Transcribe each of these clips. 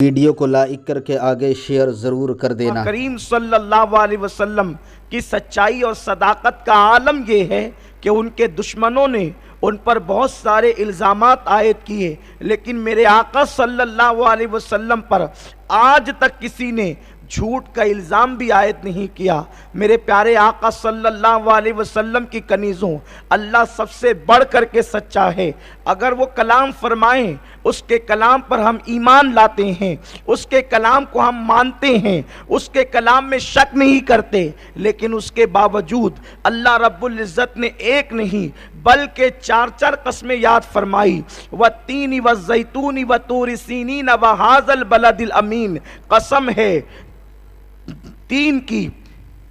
Video کو like کر کے آگے شیئر ضرور کر دینا۔ کریم صلی اللہ علیہ وسلم کی سچائی اور صداقت کا عالم یہ ہے کہ ان کے دشمنوں نے ان پر بہت سارے الزامات عائد کیے، لیکن میرے آقا صلی اللہ علیہ وسلم پر آج تک کسی نے جھوٹ کا الزام بھی عائد نہیں کیا۔ میرے پیارے آقا صلی اللہ علیہ وسلم کی کنیزوں، اللہ سب سے بڑھ کر کے سچا ہے۔ اگر وہ کلام فرمائیں، اس کے کلام پر ہم ایمان لاتے ہیں، اس کے کلام کو ہم مانتے ہیں، اس کے کلام میں شک نہیں کرتے، لیکن اس کے باوجود اللہ رب العزت نے ایک نہیں بلکہ چار قسمیں یاد فرمائی۔ والتین والزیتون وطور سینین وہذا البلد الامین، قسم ہے تین کی،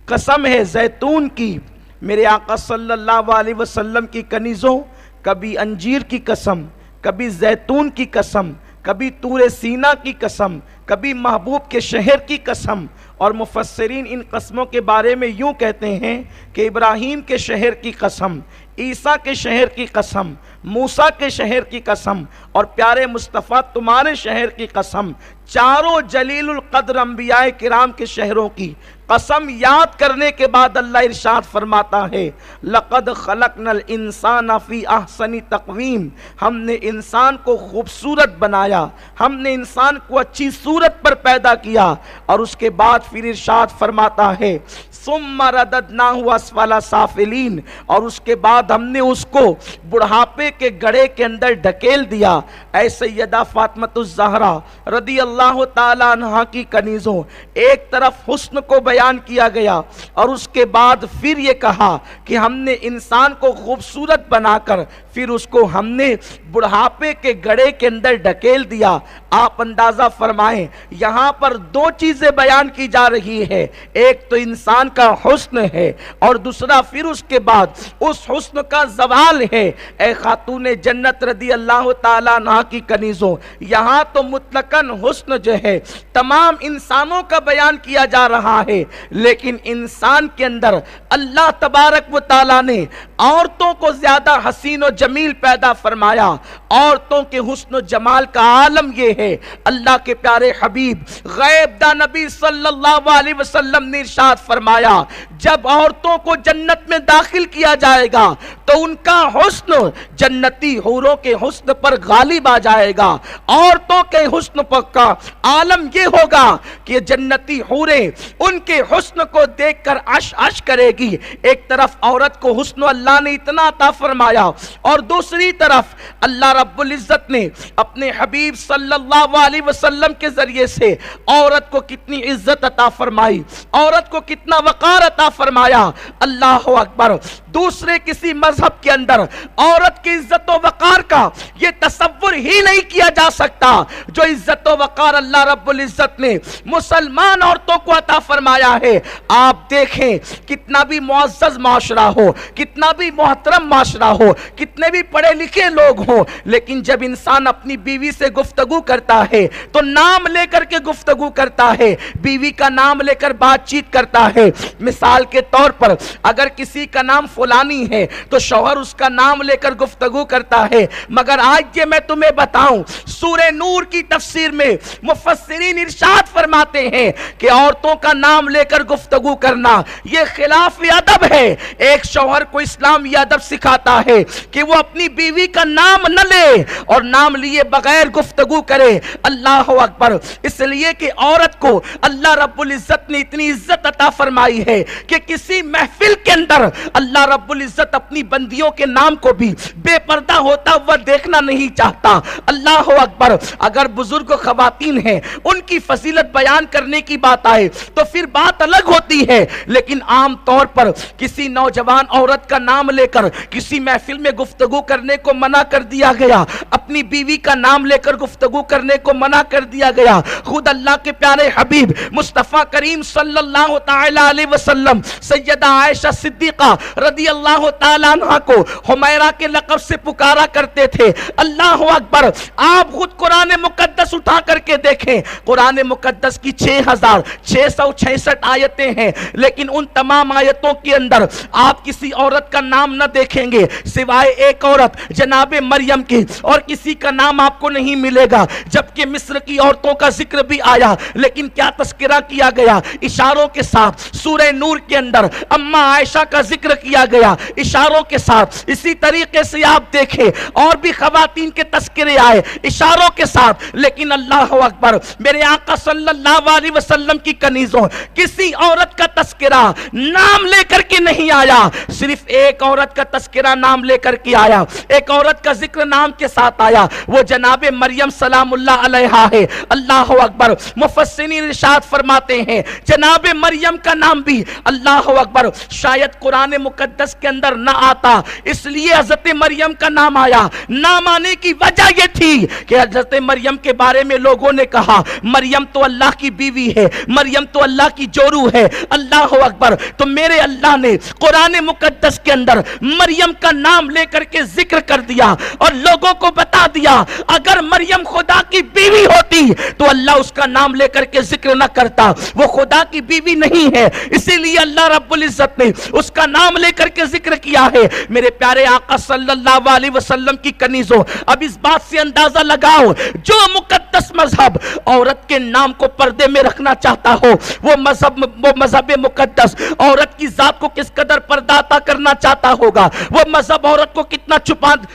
قسم ہے زیتون کی۔ میرے آقا صلی اللہ علیہ وسلم کی کنیزوں، کبھی انجیر کی قسم، کبھی زیتون کی قسم، کبھی طور سینا کی قسم، کبھی محبوب کے شہر کی قسم، اور مفسرین ان قسموں کے بارے میں یوں کہتے ہیں کہ ابراہیم کے شہر کی قسم، عیسیٰ کے شہر کی قسم، موسیٰ کے شہر کی قسم، اور پیارے مصطفیٰ تمہارے شہر کی قسم، چاروں جلیل القدر انبیاء کرام کے شہروں کی قسم یاد کرنے کے بعد اللہ ارشاد فرماتا ہے لَقَدْ خَلَقْنَا الْإِنسَانَ فِي أَحْسَنِ تَقْوِيمٍ، ہم نے انسان کو خوبصورت بنایا، ہم نے انسان کو اچھی صورت پر پیدا کیا، اور اس کے بعد پھر ارشاد فرماتا ہے ثُمَّ رَدَدْنَاهُ أَسْفَلَ سَافِلِينَ، اور اس کے بعد ہم نے اس کو بڑھاپے کے گڑھے کے اندر ڈھکیل دیا۔ اے سیدہ فاطمۃ الزہرا رضی اللہ تعالیٰ عنہا کی کنیزوں، ایک طرف حسن کو بیان کیا گیا اور اس کے بعد پھر یہ کہا کہ ہم نے انسان کو خوبصورت بنا کر پھر اس کو ہم نے بڑھاپے کے گڑھے کے اندر ڈھکیل دیا۔ آپ اندازہ فرمائیں، یہاں پر دو چیزیں بیان کی جا رہی ہے، ایک تو انسان کا حسن ہے اور دوسرا پھر اس کے بعد اس حسن کا زوال ہے۔ اے خاتون جنت رضی اللہ تعالیٰ عنہ کی کنیزوں، یہاں تو مطلقاً حسن جو ہے تمام انسانوں کا بیان کیا جا رہا ہے، لیکن انسان کے اندر اللہ تبارک و تعالیٰ نے عورتوں کو زیادہ حسین و جمیل پیدا فرمایا۔ عورتوں کے حسن و جمال کا عالم یہ ہے، اللہ کے پیارے حبیب غیب دا نبی صلی اللہ علیہ وسلم نے ارشاد فرمایا جب عورتوں کو جنت میں داخل کیا جائے گا تو ان کا حسن جنتی حوروں کے حسن پر غالب آ جائے گا۔ عورتوں کے حسن پر کا عالم یہ ہوگا کہ جنتی حوریں ان کے حسن کو دیکھ کر عش عش کرے گی۔ ایک طرف عورت کو حسن اللہ نے اتنا عطا فرمایا اور دوسری طرف اللہ رب العزت نے اپنے حبیب صلی اللہ علیہ وسلم کے ذریعے سے عورت کو کتنی عزت عطا فرمائی، عورت کو کتنا وقار عطا فرمایا۔ اللہ اکبر، دوسرے کسی مذہب کے اندر عورت کی عزت و وقار کا یہ تصور ہی نہیں کیا جا سکتا جو عزت و وقار اللہ رب العزت نے مسلمان عورتوں کو عطا فرمایا ہے۔ آپ دیکھیں کتنا بھی معزز معاشرہ ہو، کتنا بھی محترم معاشرہ ہو، کتنے بھی پڑھے لکھے لوگ ہوں، لیکن جب انسان اپنی بیوی سے گفتگو کرتا ہے تو نام لے کر کے گفتگو کرتا ہے، بیوی کا نام لے کر بات چیت کرتا ہے۔ مثال کے طور پر اگر کسی کا نام فلانی ہے تو شوہر اس کا نام لے کر گفتگو کرتا ہے، مگر آج یہ میں تمہیں بتاؤں سورہ نور کی تفسیر میں مفسرین ارشاد فرماتے ہیں کہ عورتوں کا نام لے کر گفتگو کرنا یہ خلاف ادب ہے۔ ایک شوہر کو اسلام یہ ادب سکھاتا ہے کہ وہ اپنی بیوی کا نام نہ لے اور نام لیے بغیر گفتگو کرے۔ اللہ اکبر، اس لیے کہ عورت کو اللہ رب العزت نے اتنی عزت عطا فرمائی ہے کہ کسی محفل کے اندر اللہ رب العزت اپنی بندیوں کے نام کو بھی بے پردہ ہوتا ہوا دیکھنا نہیں چاہتا۔ اللہ اکبر، اگر بزرگ خواتین ہیں ان کی فضیلت بیان کرنے کی بات آئے تو پھر بات الگ ہوتی ہے، لیکن عام طور پر کسی نوجوان عورت کا نام لے کر کسی محفل میں گفتگو کرنے کو منع کر دیا گیا، اپنی بیوی کا نام لے کر گفتگو کرنے کو منع کر دیا گیا۔ خود اللہ کے پیارے حبیب مصطفیٰ کریم صلی اللہ تعالی علیہ وسلم سیدہ عائشہ صدیقہ رضی اللہ تعالیٰ عنہ کو حمیرہ کے لقب سے پکارا کرتے تھے۔ اللہ اکبر، آپ خود قرآن مقدس اٹھا کر کے دیکھیں، قرآن مقدس کی 6666 آیتیں ہیں، لیکن ان تمام آیتوں کے اندر آپ کسی عورت کا نام نہ دیکھیں گے سوائے ایک عورت جناب مریم کی، اور کسی کا نام آپ کو نہیں ملے گا، جبکہ مصر کی عورتوں کا ذکر بھی آیا، لیکن کیا تذکرہ کیا گیا؟ اشاروں کے ساتھ۔ سورہ نور کے اندر اما عائشہ کا ذکر کیا گیا اشاروں کے ساتھ۔ اسی طریقے سے آپ دیکھیں اور بھی خواتین کے تذکرے آئے اشاروں کے ساتھ، لیکن اللہ اکبر، میرے آقا صلی اللہ علیہ وسلم کی کنیزوں کسی عورت کا تذکرہ نام لے کر کے نہیں آیا، صرف ایک عورت کا تذکرہ نام لے کر کے آیا، ایک عورت کا ذکر نام کے ساتھ آیا، وہ جناب مریم سلام اللہ علیہا ہے۔ اللہ اکبر، مفسرین ارشاد فرماتے ہیں جناب مریم کا نام بھی اللہ اکبر شاید قرآن مقدس کے اندر نہ آتا، اس لیے حضرت مریم کا نام آیا۔ نام آنے کی وجہ یہ تھی کہ حضرت مریم کے بارے میں لوگوں نے کہا مریم تو اللہ کی بیوی ہے، مریم تو اللہ کی جورو ہے۔ اللہ اکبر، تو میرے اللہ نے قرآن مقدس کے اندر مریم کا نام لے کر کے ذکر کر دیا اور لوگوں کو بتا دیا اگر مریم خدا کی بیوی ہوتی تو اللہ اس کا نام لے کر کے ذکر نہ کرتا، وہ خدا کی بیوی نہیں ہے، اسی لیے اللہ رب العزت نے اس کا نام لے کر کے ذکر کیا ہے۔ میرے پیارے آقا صلی اللہ علیہ وسلم کی کنیزوں، اب اس بات سے اندازہ لگاؤ جو مقدس مذہب عورت کے نام کو پردے میں رکھنا چاہتا ہو، وہ مذہب مقدس عورت کی ذات کو کس قدر پردہ عطا کرنا چاہتا ہوگا، وہ مذہب عورت کو کتنا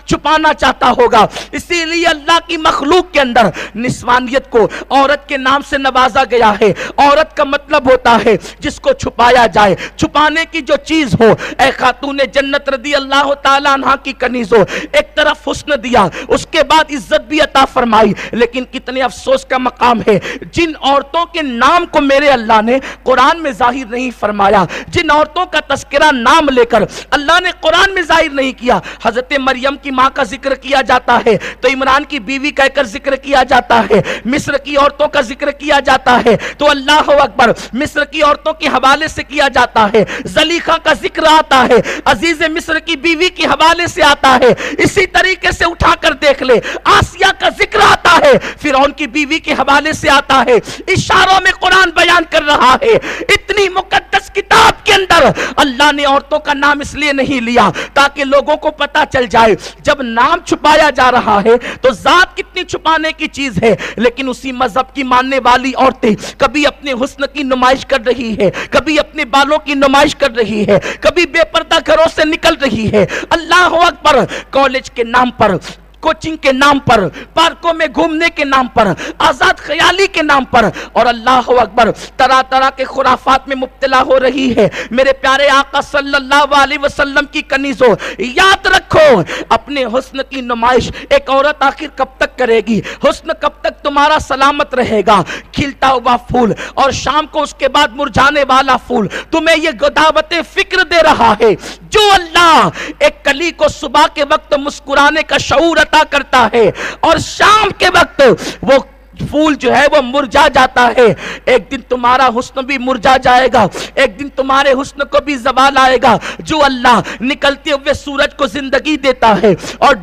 چھپانا چاہتا ہوگا۔ اسی لیے اللہ کی مخلوق کے اندر نسوانیت کو عورت کے نام سے نوازا گیا ہے۔ عورت کا مطلب ہوتا ہے جس کو چھپایا جائے، چھپانے کی جو چیز ہو۔ اے خاتون جنت رضی اللہ تعالیٰ عنہ کی کنیزوں، ایک طرف حسن دیا، اس کے بعد عزت بھی عطا فرمائی، لیکن کتنے افسوس کا مقام ہے جن عورتوں کے نام کو میرے اللہ نے قرآن میں ظاہر نہیں فرمایا، جن عورتوں کا تذکرہ نام لے کر اللہ نے قرآن میں ظاہر نہیں کیا۔ حضرت مریم کی ماں کا ذکر کیا جاتا ہے تو عمران کی بیوی کہہ کر ذکر کیا جاتا ہے، مصر کی عورتوں کا ذکر کیا جاتا ہے تو اللہ اکبر مصر کی عورتوں کے حوالے سے کیا جاتا ہے، زلیخا کا ذکر آتا ہے عزیز مصر کی بیوی کے حوالے سے آتا ہے۔ اسی طریقے سے اٹھا کر دیکھ لے آسیہ کا ذکر آتا ہے، فرعون کی بیوی کے حوالے سے آتا ہے۔ اشاروں میں قرآن بیان کر رہا ہے، اتنی مقدس کتاب کے اندر اللہ نے عورتوں کا نام اس لیے نہیں لیا تاکہ لوگوں کو پتا چل جائے جب نام چھپایا جا رہا ہے تو ذات کتنی چھپانے کی چیز ہے۔ لیکن اسی مذہب کی ماننے والی عورتیں کبھی اپنے حسن کی نمائش کر رہی ہے، کبھی اپنے بالوں کی نمائش کر رہی ہے، کبھی بے پردہ گھروں سے نکل رہی ہے۔ اللہ اکبر، کالج کے نام پر، کوچنگ کے نام پر، پارکوں میں گھومنے کے نام پر، آزاد خیالی کے نام پر، اور اللہ اکبر طرح طرح کے خرافات میں مبتلا ہو رہی ہے۔ میرے پیارے آقا صلی اللہ علیہ وسلم کی کنیزوں، یاد رکھو اپنے حسن کی نمائش ایک عورت آخر کب تک کرے گی؟ حسن کب تک تمہارا سلامت رہے گا؟ کھلتا ہوا پھول اور شام کو اس کے بعد مرجھانے والا پھول تمہیں یہ دعوت فکر دے رہا ہے۔ جو اللہ ایک کلی کو صبح کے وقت مسکرانے کا شعور عطا کرتا ہے اور شام کے وقت وہ پھول جو ہے وہ مرجھا جاتا ہے، ایک دن تمہارا حسن بھی مرجھا جائے گا، ایک دن تمہارے حسن کو بھی زوال آئے گا۔ جو اللہ نکلتے ہوئے سورج کو زندگی دیتا ہے اور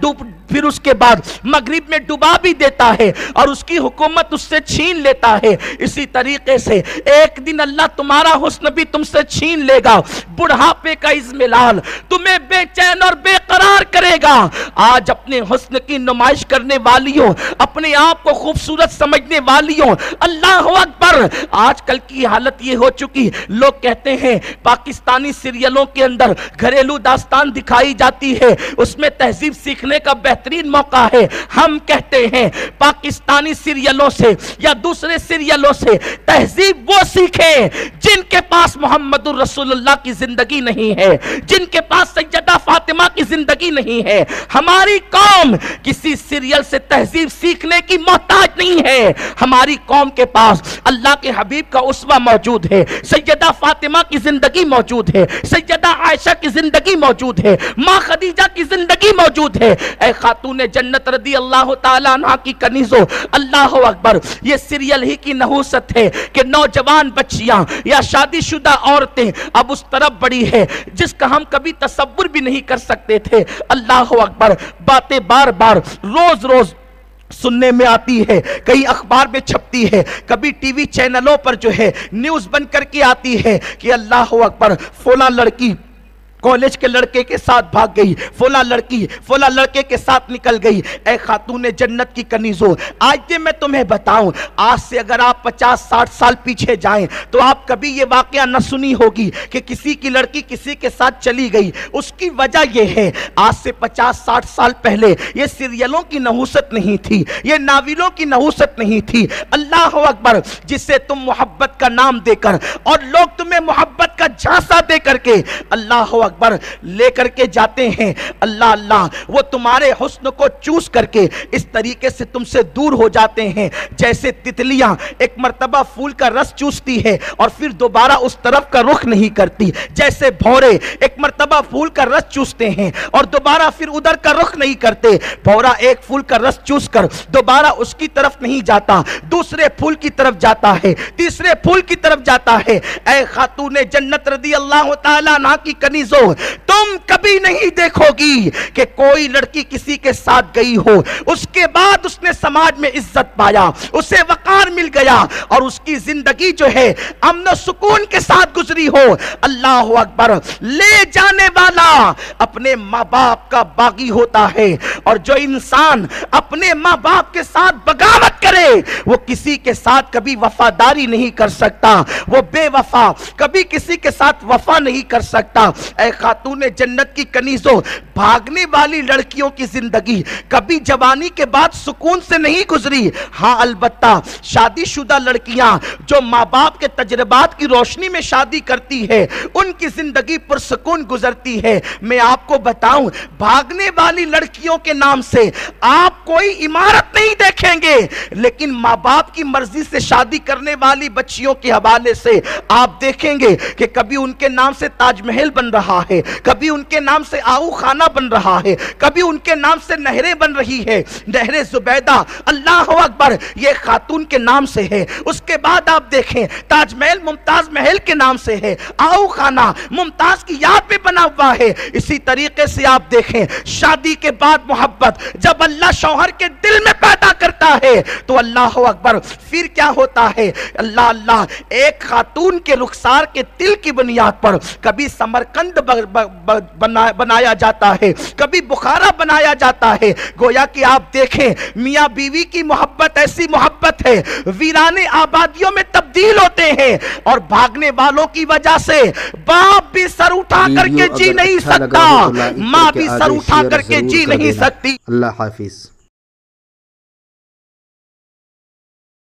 پھر اس کے بعد مغرب میں ڈبا بھی دیتا ہے اور اس کی حکومت اس سے چھین لیتا ہے، اسی طریقے سے ایک دن اللہ تمہارا حسن بھی تم سے چھین لے گا۔ بڑھاپے کا اضملال تمہیں بے چین اور بے قرار کرے گا۔ آج اپنے حسن کی نمائش کرنے والیوں، اپنے آپ کو خوبصورت سمجھنے والیوں، اللہ اکبر، آج کل کی حالت یہ ہو چکی، لوگ کہتے ہیں پاکستانی سیریلوں کے اندر گھریلو داستان دکھائی جاتی ہے، اس میں تہذیب سیکھنے کا بہترین موقع ہے۔ ہم کہتے ہیں پاکستانی سیریلوں سے یا دوسرے سیریلوں سے تہذیب وہ سیکھیں جن کے پاس محمد الرسول اللہ کی زندگی نہیں ہے، جن کے پاس سیدہ فاطمہ کی زندگی نہیں ہے۔ ہماری قوم کسی سیریل سے تہذیب سیکھنے کی محتاج نہیں ہے، ہماری قوم کے پاس اللہ کے حبیب کا اسوہ موجود ہے، سیدہ فاطمہ کی زندگی موجود ہے، سیدہ عائشہ کی زندگی موجود ہے، ماں خدیجہ کی زندگی موجود ہے۔ اے خاتون جنت رضی اللہ تعالیٰ عنہ کی کنیزوں، اللہ اکبر، یہ سیریل ہی کی نحوست ہے کہ نوجوان بچیاں یا شادی شدہ عورتیں اب اس طرف بڑی ہے جس کا ہم کبھی تصور بھی نہیں کر سکتے تھے۔ اللہ اکبر، باتیں بار بار روز روز سننے میں آتی ہے، کئی اخبار میں چھپتی ہے، کبھی ٹی وی چینلوں پر جو ہے نیوز بن کر کے آتی ہے کہ اللہ اکبر فلاں لڑکی کالج کے لڑکے کے ساتھ بھاگ گئی، فلاں لڑکی فلاں لڑکے کے ساتھ نکل گئی۔ اے خاتون جنت کی کنیزوں، آج میں تمہیں بتاؤں، آج سے اگر آپ 50-60 سال پیچھے جائیں تو آپ کبھی یہ واقعہ نہ سنی ہوگی کہ کسی کی لڑکی کسی کے ساتھ چلی گئی۔ اس کی وجہ یہ ہے، آج سے 50-60 سال پہلے یہ سیریلوں کی نحوست نہیں تھی، یہ ناولوں کی نحوست نہیں تھی۔ اللہ اکبر، جسے تم محبت کا نام دے کر اور لوگ تمہیں محبت کا جھانسا دے کر کے اللہ اکبر لے کر کے جاتے ہیں، اللہ اللہ وہ تمہارے حسن کو چوس کر کے اس طریقے سے تم سے دور ہو جاتے ہیں جیسے تتلیاں ایک مرتبہ پھول کا رس چوستی ہے اور پھر دوبارہ اس طرف کا رخ نہیں کرتی، جیسے بھورے ایک مرتبہ پھول کا رس چوستے ہیں اور دوبارہ پھر ادھر کا رخ نہیں کرتے۔ بھورا ایک پھول کا رس چوس کر دوبارہ اس کی طرف نہیں جاتا، دوسرے پھول کی طرف جاتا ہے، تیسرے پھول کی طرف جاتا ہے۔ اے خاتون جنت رضی اللہ تعالیٰ عنہ کی کنیزوں، تم کبھی نہیں دیکھو گی کہ کوئی لڑکی کسی کے ساتھ گئی ہو، اس کے بعد اس نے سماج میں عزت پایا، اسے وقار مل گیا اور اس کی زندگی جو ہے امن و سکون کے ساتھ گزری ہو۔ اللہ اکبر، لے جانے والا اپنے ماں باپ کا باغی ہوتا ہے، اور جو انسان اپنے ماں باپ کے ساتھ بغاوت کرے وہ کسی کے ساتھ کبھی وفاداری نہیں کر سکتا، وہ بے وفا کبھی کسی کے ساتھ وفا نہیں کر سکتا۔ اے خاتون جنت کی کنیزوں، بھاگنے والی لڑکیوں کی زندگی کبھی جوانی کے بعد سکون سے نہیں گزری۔ ہاں البتہ شادی شدہ لڑکیاں جو ماں باپ کے تجربات کی روشنی میں شادی کرتی ہے ان کی زندگی پرسکون گزرتی ہے۔ میں آپ کو بتاؤں، بھاگنے والی لڑکیوں کے نام سے آپ کوئی عمارت نہیں دیکھیں گے، لیکن ماں باپ کی مرضی سے شادی کرنے والی بچیوں کے حوالے سے آپ دیکھیں گے کہ کبھی ان کے نام سے تاج محل بن رہا ہے، کبھی ان کے نام سے آؤ خانہ بن رہا ہے، کبھی ان کے نام سے نہریں بن رہی ہے۔ نہر زبیدہ اللہ اکبر یہ خاتون کے نام سے ہے۔ اس کے بعد آپ دیکھیں تاج محل ممتاز محل کے نام سے ہے، آؤ خانہ ممتاز کی یاد میں بنا ہوا ہے۔ اسی طریقے سے آپ دیکھیں شادی کے بعد محبت جب اللہ شوہر کے دل میں پیدا کرتا ہے تو اللہ اکبر پھر کیا ہوتا ہے، اللہ اللہ ایک خاتون کے رخسار کے دل کی بنیاد پر کبھی سمرقند بنایا جاتا ہے، کبھی بخارا بنایا جاتا ہے۔ گویا کہ آپ دیکھیں میاں بیوی کی محبت ایسی محبت ہے، ویرانے آبادیوں میں تبدیل ہوتے ہیں، اور بھاگنے والوں کی وجہ سے باپ بھی سر اٹھا کر کے جی نہیں سکتا، ماں بھی سر اٹھا کر کے جی نہیں سکتی۔ اللہ حافظ۔